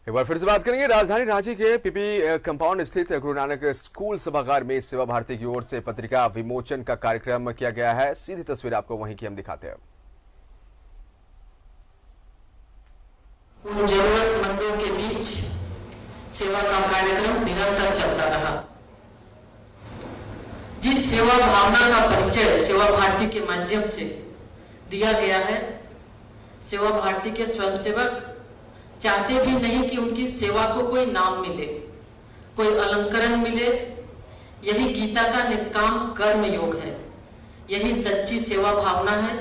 एक बार फिर से बात करेंगे। राजधानी रांची के पीपी कंपाउंड स्थित गुरु नानक स्कूल सभागार में सेवा भारती की ओर से पत्रिका विमोचन का कार्यक्रम किया गया है। सीधी तस्वीर आपको वहीं की हम दिखाते हैं। उन जरूरतमंदों के बीच सेवा का कार्यक्रम निरंतर चलता रहा। जिस सेवा भावना का परिचय सेवा भारती के माध्यम से दिया गया है, सेवा भारती के स्वयंसेवक चाहते भी नहीं कि उनकी सेवा को कोई नाम मिले, कोई अलंकरण मिले। यही गीता का निष्काम कर्म योग है, यही सच्ची सेवा भावना है।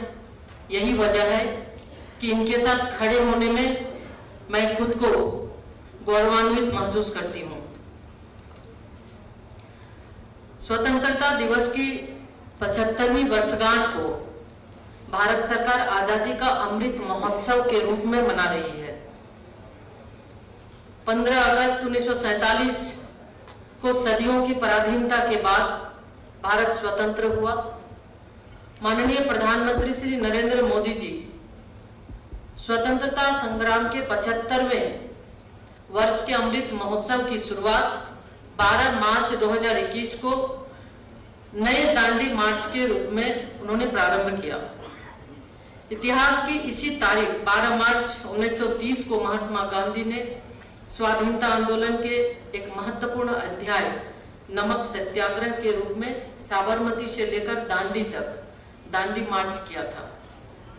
यही वजह है कि इनके साथ खड़े होने में मैं खुद को गौरवान्वित महसूस करती हूँ। स्वतंत्रता दिवस की 75वीं वर्षगांठ को भारत सरकार आजादी का अमृत महोत्सव के रूप में मना रही है। 15 अगस्त 1947 को सदियों की पराधीनता के बाद भारत स्वतंत्र हुआ। माननीय प्रधानमंत्री श्री नरेंद्र मोदी जी स्वतंत्रता संग्राम के 75वें वर्ष के अमृत महोत्सव की शुरुआत 12 मार्च 2021 को नए दांडी मार्च के रूप में उन्होंने प्रारंभ किया। इतिहास की इसी तारीख 12 मार्च 1930 को महात्मा गांधी ने स्वाधीनता आंदोलन के एक महत्वपूर्ण अध्याय नमक सत्याग्रह के रूप में साबरमती से लेकर दांडी तक दांडी मार्च किया था,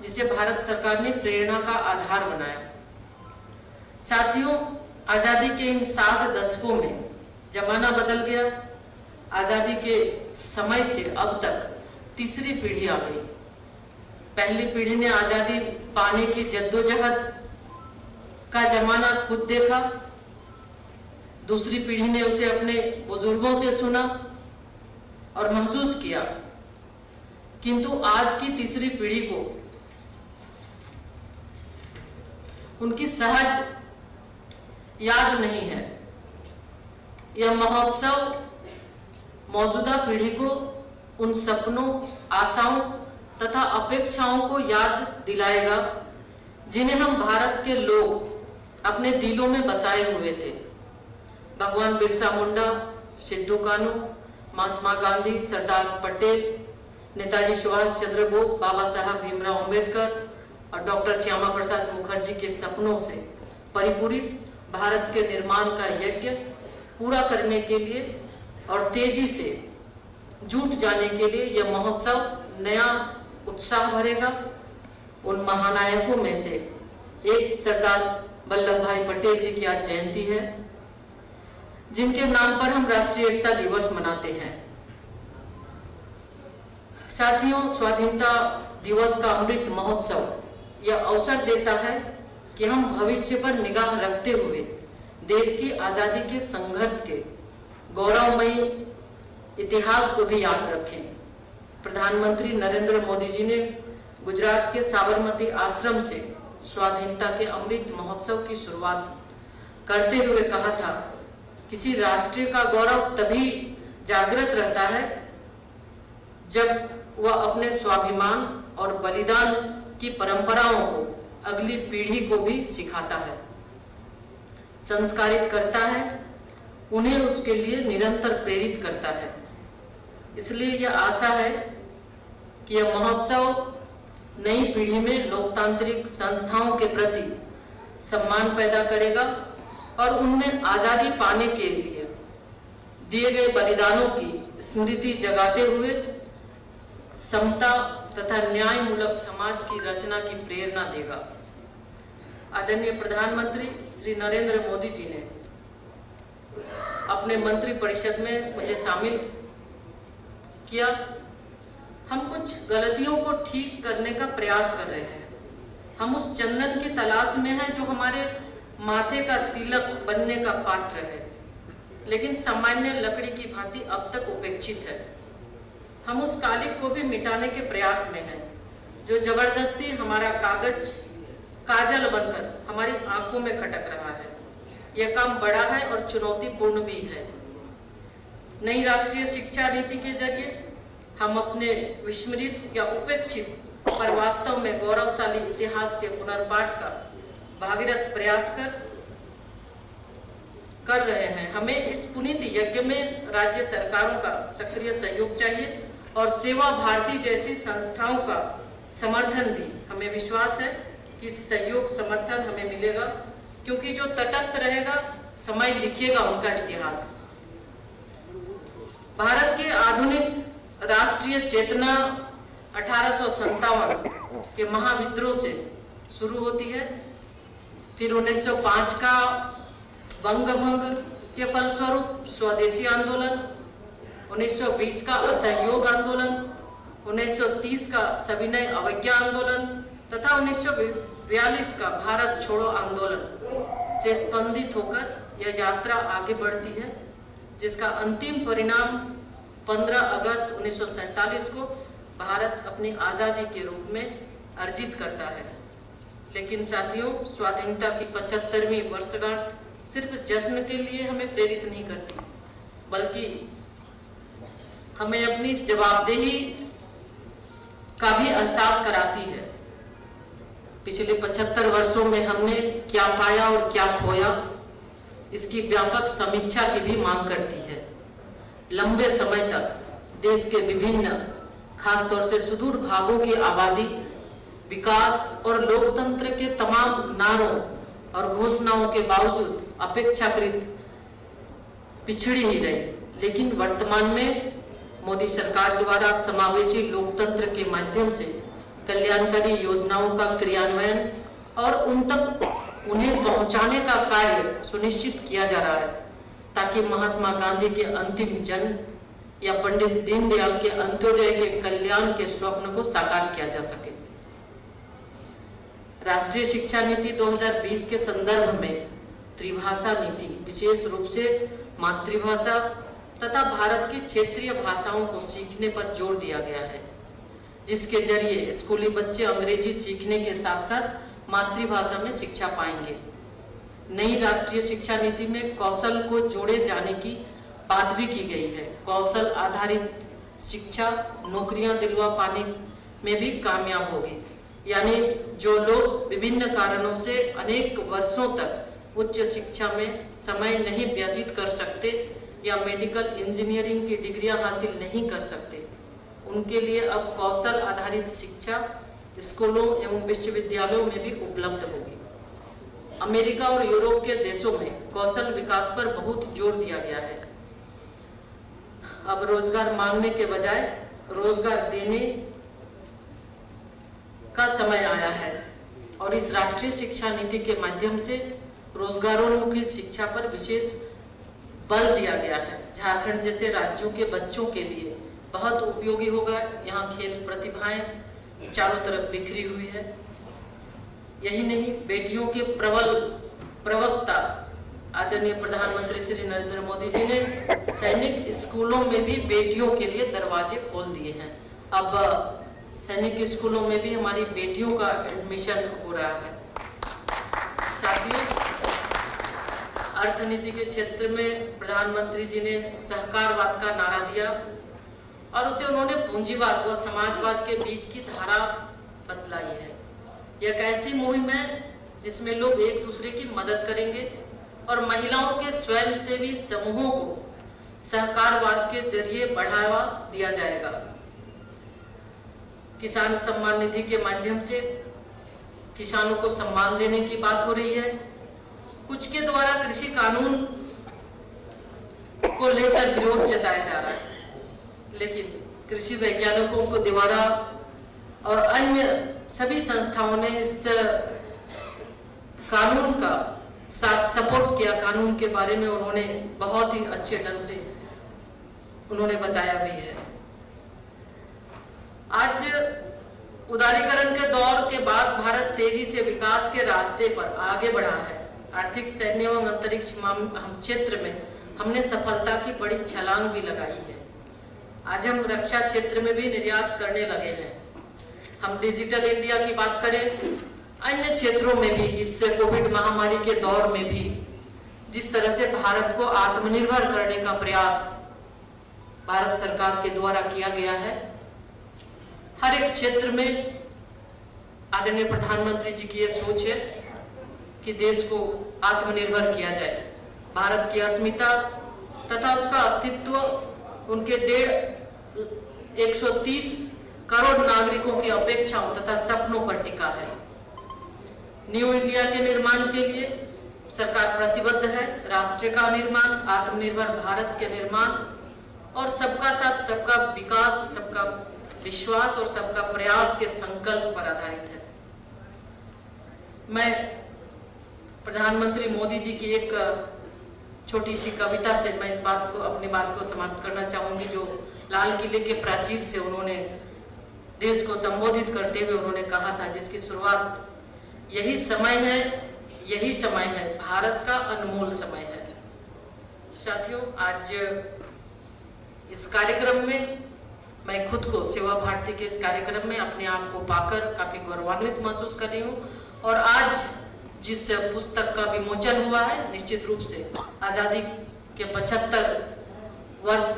जिसे भारत सरकार ने प्रेरणा का आधार बनाया। साथियों, आजादी के इन 7 दशकों में जमाना बदल गया। आजादी के समय से अब तक तीसरी पीढ़ी आ गई। पहली पीढ़ी ने आजादी पाने की जद्दोजहद का जमाना खुद देखा, दूसरी पीढ़ी ने उसे अपने बुजुर्गों से सुना और महसूस किया। किंतु आज की तीसरी पीढ़ी को उनकी सहज याद नहीं है। यह महोत्सव मौजूदा पीढ़ी को उन सपनों, आशाओं तथा अपेक्षाओं को याद दिलाएगा जिन्हें हम भारत के लोग अपने दिलों में बसाए हुए थे। भगवान बिरसा मुंडा, सिद्धू कानू, महात्मा गांधी, सरदार पटेल, नेताजी सुभाष चंद्र बोस, बाबा साहब भीमराव अंबेडकर और डॉक्टर श्यामा प्रसाद मुखर्जी के सपनों से परिपूरित भारत के निर्माण का यज्ञ पूरा करने के लिए और तेजी से जुट जाने के लिए यह महोत्सव नया उत्साह भरेगा। उन महानायकों में से एक सरदार वल्लभ भाई पटेल जी की आज जयंती है, जिनके नाम पर हम राष्ट्रीय एकता दिवस मनाते हैं। साथियों, स्वाधीनता दिवस का अमृत महोत्सव यह अवसर देता है कि हम भविष्य पर निगाह रखते हुए देश की आजादी के संघर्ष के गौरवमयी इतिहास को भी याद रखें। प्रधानमंत्री नरेंद्र मोदी जी ने गुजरात के साबरमती आश्रम से स्वाधीनता के अमृत महोत्सव की शुरुआत करते हुए कहा था, किसी राष्ट्र का गौरव तभी जागृत रहता है जब वह अपने स्वाभिमान और बलिदान की परंपराओं को अगली पीढ़ी को भी सिखाता है, संस्कारित करता है, उन्हें उसके लिए निरंतर प्रेरित करता है। इसलिए यह आशा है कि यह महोत्सव नई पीढ़ी में लोकतांत्रिक संस्थाओं के प्रति सम्मान पैदा करेगा और उनमें आजादी पाने के लिए दिए गए बलिदानों की स्मृति जगाते हुए समता तथा न्याय मूलक समाज की रचना की प्रेरणा देगा। आदरणीय प्रधानमंत्री श्री नरेंद्र मोदी जी ने अपने मंत्री परिषद में मुझे शामिल किया। हम कुछ गलतियों को ठीक करने का प्रयास कर रहे हैं। हम उस चंदन की तलाश में हैं जो हमारे माथे का तिलक बनने का पात्र है, लेकिन सामान्य लकड़ी की भांति अब तक उपेक्षित है। हम उस कालिक को भी मिटाने के प्रयास में हैं जो जबरदस्ती हमारा काजल बनकर हमारी आंखों में खटक रहा है। यह काम बड़ा है और चुनौतीपूर्ण भी है। नई राष्ट्रीय शिक्षा नीति के जरिए हम अपने विस्मृत या उपेक्षित पर वास्तव में गौरवशाली इतिहास के पुनर्पाठ का भागीरथ प्रयास कर कर रहे हैं। हमें इस पुनीत यज्ञ में राज्य सरकारों का सक्रिय सहयोग चाहिए और सेवा भारती जैसी संस्थाओं का समर्थन भी। हमें विश्वास है कि इस सहयोग समर्थन हमें मिलेगा, क्योंकि जो तटस्थ रहेगा समय लिखेगा उनका इतिहास। भारत के आधुनिक राष्ट्रीय चेतना 1857 के महाविद्रोह से शुरू होती है, फिर 1905 का बंग भंग के फलस्वरूप स्वदेशी आंदोलन, 1920 का असहयोग आंदोलन, 1930 का सविनय अवज्ञा आंदोलन तथा 1942 का भारत छोड़ो आंदोलन से स्पंदित होकर यह यात्रा आगे बढ़ती है, जिसका अंतिम परिणाम 15 अगस्त 1947 को भारत अपनी आज़ादी के रूप में अर्जित करता है। लेकिन साथियों, स्वाधीनता की 75वीं वर्षगांठ सिर्फ जश्न के लिए हमें प्रेरित नहीं करती, बल्कि हमें अपनी जवाबदेही का भी एहसास कराती है। पिछले 75 वर्षों में हमने क्या पाया और क्या खोया, इसकी व्यापक समीक्षा की भी मांग करती है। लंबे समय तक देश के विभिन्न, खासतौर से सुदूर भागों की आबादी विकास और लोकतंत्र के तमाम नारों और घोषणाओं के बावजूद अपेक्षाकृत पिछड़ी ही रही। लेकिन वर्तमान में मोदी सरकार द्वारा समावेशी लोकतंत्र के माध्यम से कल्याणकारी योजनाओं का क्रियान्वयन और उन तक उन्हें पहुंचाने का कार्य सुनिश्चित किया जा रहा है, ताकि महात्मा गांधी के अंतिम जन्म या पंडित दीनदयाल के अंत्योदय के कल्याण के स्वप्न को साकार किया जा सके। राष्ट्रीय शिक्षा नीति 2020 के संदर्भ में त्रिभाषा नीति, विशेष रूप से मातृभाषा तथा भारत की क्षेत्रीय भाषाओं को सीखने पर जोर दिया गया है, जिसके जरिए स्कूली बच्चे अंग्रेजी सीखने के साथ साथ मातृभाषा में शिक्षा पाएंगे। नई राष्ट्रीय शिक्षा नीति में कौशल को जोड़े जाने की बात भी की गई है। कौशल आधारित शिक्षा नौकरियां दिलवा पाने में भी कामयाब होगी, यानी जो लोग विभिन्न कारणों से अनेक वर्षों तक उच्च शिक्षा में समय नहीं व्यतीत कर सकते या मेडिकल इंजीनियरिंग की डिग्रियां हासिल नहीं कर सकते, उनके लिए अब कौशल आधारित शिक्षा स्कूलों एवं विश्वविद्यालयों में भी उपलब्ध होगी। अमेरिका और यूरोप के देशों में कौशल विकास पर बहुत जोर दिया गया है। अब रोजगार मांगने के बजाय रोजगार देने का समय आया है और इस राष्ट्रीय शिक्षा नीति के माध्यम से रोजगारोन्मुखी शिक्षा पर विशेष बल दिया गया है। झारखंड जैसे राज्यों के बच्चों के लिए बहुत उपयोगी होगा। यहाँ खेल प्रतिभाएं चारों तरफ बिखरी हुई है। यही नहीं, बेटियों के प्रबल प्रवक्ता आदरणीय प्रधानमंत्री श्री नरेंद्र मोदी जी ने सैनिक स्कूलों में भी बेटियों के लिए दरवाजे खोल दिए हैं। अब सैनिक स्कूलों में भी हमारी बेटियों का एडमिशन हो रहा है। साथियों, अर्थनीति के क्षेत्र में प्रधानमंत्री जी ने सहकारवाद का नारा दिया और उसे उन्होंने पूंजीवाद व समाजवाद के बीच की धारा बतलाई है। यह एक ऐसी मुहिम है जिसमें लोग एक दूसरे की मदद करेंगे और महिलाओं के स्वयंसेवी समूहों को सहकारवाद के जरिए बढ़ावा दिया जाएगा। किसान सम्मान निधि के माध्यम से किसानों को सम्मान देने की बात हो रही है। कुछ के द्वारा कृषि कानून को लेकर विरोध जताया जा रहा है, लेकिन कृषि वैज्ञानिकों को द्वारा और अन्य सभी संस्थाओं ने इस कानून का साथ सपोर्ट किया। कानून के बारे में उन्होंने बहुत ही अच्छे ढंग से उन्होंने बताया भी है। आज उदारीकरण के दौर के बाद भारत तेजी से विकास के रास्ते पर आगे बढ़ा है। आर्थिक, सैन्य एवं अंतरिक्ष क्षेत्र में हमने सफलता की बड़ी छलांग भी लगाई है। आज हम रक्षा क्षेत्र में भी निर्यात करने लगे हैं। हम डिजिटल इंडिया की बात करें, अन्य क्षेत्रों में भी इस कोविड महामारी के दौर में भी जिस तरह से भारत को आत्मनिर्भर करने का प्रयास भारत सरकार के द्वारा किया गया है, हर एक क्षेत्र में आदरणीय प्रधानमंत्री जी की यह सोच है कि देश को आत्मनिर्भर किया जाए। भारत की अस्मिता तथा उसका अस्तित्व उनके 130 करोड़ नागरिकों की अपेक्षाओं तथा सपनों पर टिका है। न्यू इंडिया के निर्माण के लिए सरकार प्रतिबद्ध है। राष्ट्र का निर्माण, आत्मनिर्भर भारत के निर्माण और सबका साथ सबका विकास, सबका विश्वास और सबका प्रयास के संकल्प पर आधारित है। मैं प्रधानमंत्री मोदी जी की एक छोटी सी कविता से मैं अपनी बात को समाप्त करना चाहूंगी, जो लाल किले के प्राचीर से उन्होंने देश को संबोधित करते हुए उन्होंने कहा था, जिसकी शुरुआत यही समय है, भारत का अनमोल समय है। साथियों, आज इस कार्यक्रम में मैं खुद को सेवा भारती के इस कार्यक्रम में अपने आप को पाकर काफी गौरवान्वित महसूस कर रही हूँ। और आज जिस पुस्तक का विमोचन हुआ है, निश्चित रूप से आजादी के 75 वर्ष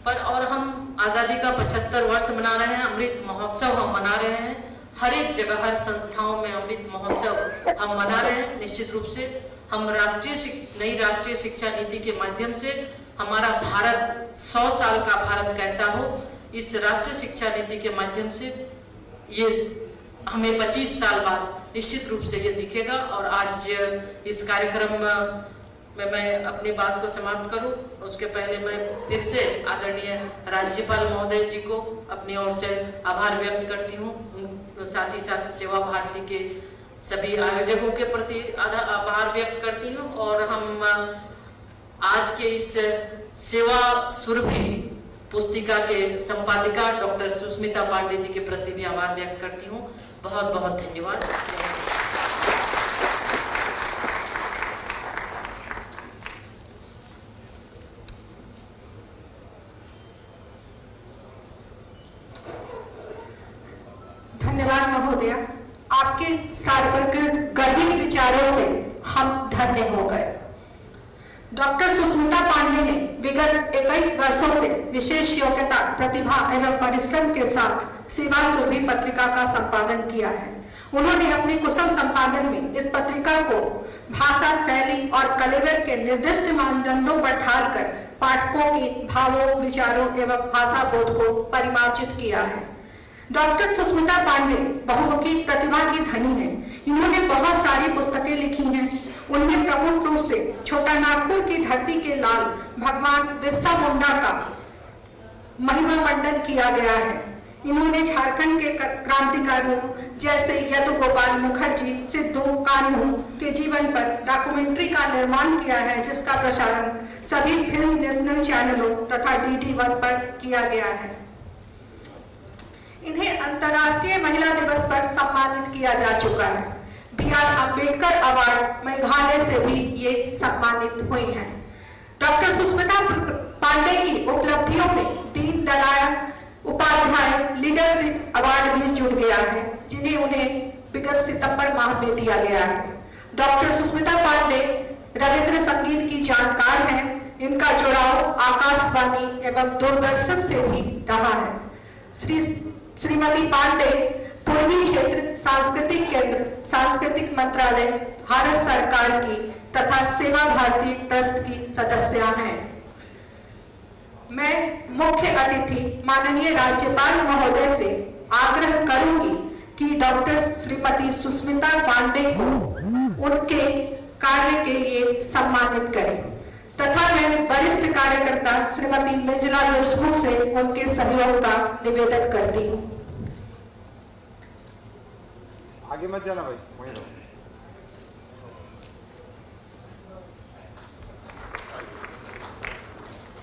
पर, और हम आजादी का 75 वर्ष मना रहे हैं, अमृत महोत्सव हम मना रहे हैं। हर एक जगह, हर संस्थाओं में अमृत महोत्सव हम मना रहे हैं। निश्चित रूप से हम नई राष्ट्रीय शिक्षा नीति के माध्यम से हमारा भारत 100 साल का भारत कैसा हो, इस राष्ट्रीय शिक्षा नीति के माध्यम से ये हमें 25 साल बाद निश्चित रूप से ये दिखेगा। और आज इस कार्यक्रम में मैं अपनी बात को समाप्त करूं, उसके पहले मैं फिर से आदरणीय राज्यपाल महोदय जी को अपनी ओर से आभार व्यक्त करती हूं। साथ ही साथ सेवा भारती के सभी आयोजकों के प्रति आभार व्यक्त करती हूं। और हम आज के इस सेवा सुरभि पुस्तिका के संपादिका डॉक्टर सुष्मिता पांडे जी के प्रति भी आभार व्यक्त करती हूँ। बहुत बहुत धन्यवाद। धन्यवाद महोदया, आपके सार्वत्रिक गर्भित विचारों से हम धन्य हो गए। डॉक्टर सुष्मिता पांडे ने विगत 21 वर्षों से विशेष योग्यता, प्रतिभा एवं परिश्रम के साथ सेवा सुरभि पत्रिका का संपादन किया है। उन्होंने अपने कुशल संपादन में इस पत्रिका को भाषा, शैली और कलेवर के निर्दिष्ट मानदंडों पर ढालकर पाठकों के भावों, विचारों एवं भाषा बोध को परिमार्जित किया है। डॉक्टर सुष्मिता पांडे बहुमुखी प्रतिभा की धनी है। इन्होंने बहुत सारी पुस्तकें लिखी हैं। उनमें प्रमुख रूप से छोटा नागपुर की धरती के लाल भगवान बिरसा मुंडा का महिमा मंडन किया गया है। इन्होंने झारखंड के क्रांतिकारियों जैसे यदु गोपाल मुखर्जी, सिद्धू कान्हू के जीवन पर डॉक्यूमेंट्री का निर्माण किया है, जिसका प्रसारण सभी फिल्म नेशनल चैनलों तथा DD1 पर किया गया है। इन्हें अंतर्राष्ट्रीय महिला दिवस पर सम्मानित किया जा चुका है। BR अम्बेडकर अवार्ड मेघालय से भी ये सम्मानित हुई हैं। डॉक्टर सुष्मिता पांडे की उपलब्धियों में दीनदयाल उपाध्याय लीडरशिप अवार्ड भी जुड़ गया है, जिन्हें उन्हें विगत सितंबर माह में दिया गया है। डॉक्टर सुष्मिता पांडे रविंद्र संगीत की जानकार हैं। इनका जुड़ाव आकाशवाणी एवं दूरदर्शन से भी रहा है। श्रीमती पांडे पूर्वी क्षेत्र सांस्कृतिक केंद्र, सांस्कृतिक मंत्रालय, भारत सरकार की तथा सेवा भारती ट्रस्ट की सदस्य हैं। मैं मुख्य अतिथि माननीय राज्यपाल महोदय से आग्रह करूंगी कि डॉक्टर श्रीमती सुष्मिता पांडे को उनके कार्य के लिए सम्मानित करें तथा मैं वरिष्ठ कार्यकर्ता श्रीमती मंजुला देशमुख से उनके सहयोग का निवेदन करती हूँ। आगे मत जाना भाई, वहीं रहो।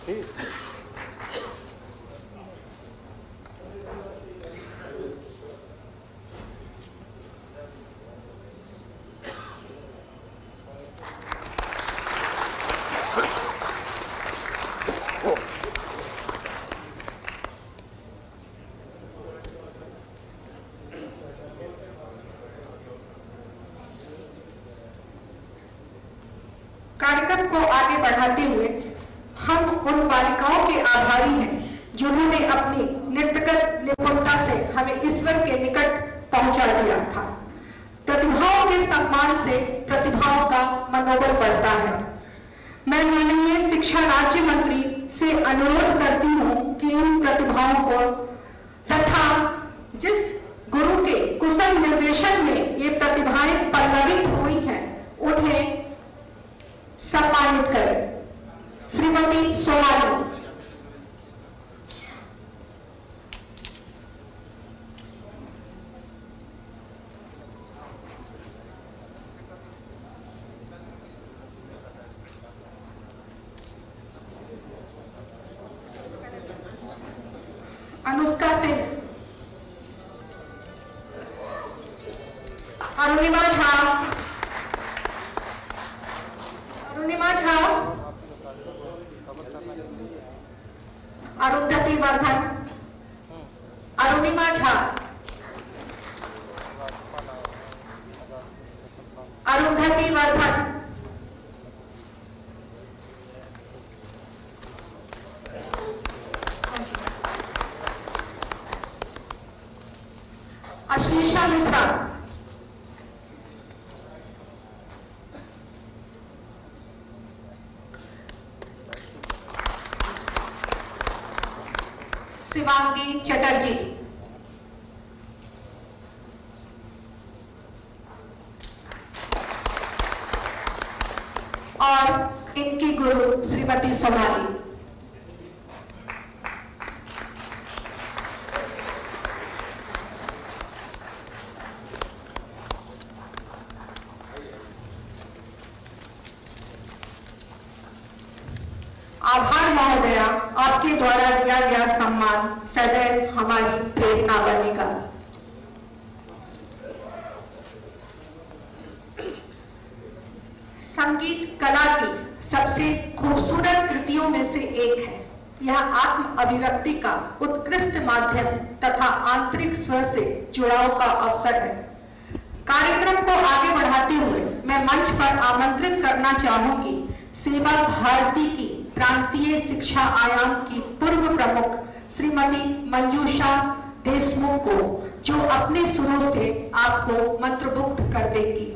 ठीक। कार्यक्रम को आगे बढ़ाते हुए हम उन बालिकाओं के आभारी हैं जिन्होंने अपनी नृत्यगत निपुणता से हमें ईश्वर के निकट पहुंचा दिया था। प्रतिभाओं के सम्मान से प्रतिभाओं का मनोबल बढ़ता है। शिक्षा राज्य मंत्री से अनुरोध करती हूँ कि इन प्रतिभाओं को तथा जिस गुरु के कुशल निर्देशन में ये प्रतिभाएं पल्लवित हुई हैं उन्हें सम्मानित करें। श्रीमती सोमाली। अनुष्का सिंह। अरुणिमा झा। अरुणिमा झा। अरुंधति वर्धन। अरुणिमा झा। अरुंधति वर्धन। अशीषा मिश्रा। शिवांगी चटर्जी। और इनकी गुरु श्रीमती सोमाली। आभार महोदया, आपके द्वारा दिया गया सम्मान सदैव हमारी प्रेरणा बनेगा। संगीत कला की सबसे खूबसूरत कृतियों में से एक है। यह आत्म अभिव्यक्ति का उत्कृष्ट माध्यम तथा आंतरिक स्वर से जुड़ाव का अवसर है। कार्यक्रम को आगे बढ़ाते हुए मैं मंच पर आमंत्रित करना चाहूंगी सेवा भारती की प्रांतीय शिक्षा आयाम की पूर्व प्रमुख श्रीमती मंजूषा देशमुख को, जो अपने सुरों से आपको मंत्रमुग्ध कर देगी।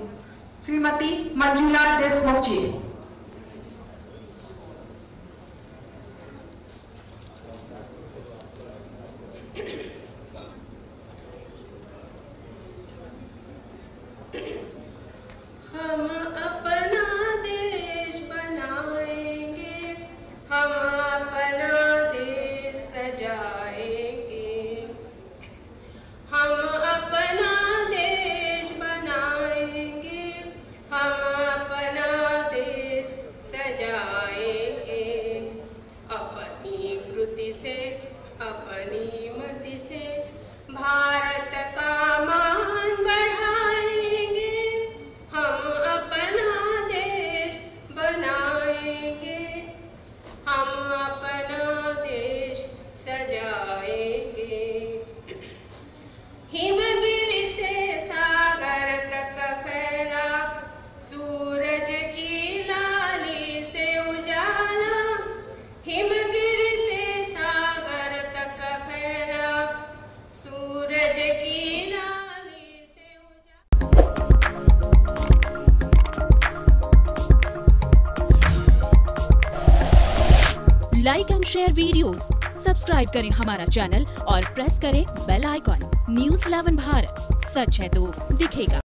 श्रीमती मंजूला देशमुख जी। हम अपना देश बनाएंगे, हम अपना देश सजाएंगे, हम अपना देश बनाएंगे, हम अपना देश सजाएंगे। अपनी कृति से, अपनी मति से भारत का मान बढ़ाएंगे, हम अपना देश बनाएंगे, हम अपना देश सजाएंगे। हिमगिरी से सागर तक फैला, सूरज की लाली से उजाला, हिमगिरी से सागर तक फैला, सूरज की लाली से उजाला। Like and share videos, subscribe करें हमारा चैनल और प्रेस करें बेल आइकॉन। न्यूज़ 11 भारत, सच है तो दिखेगा।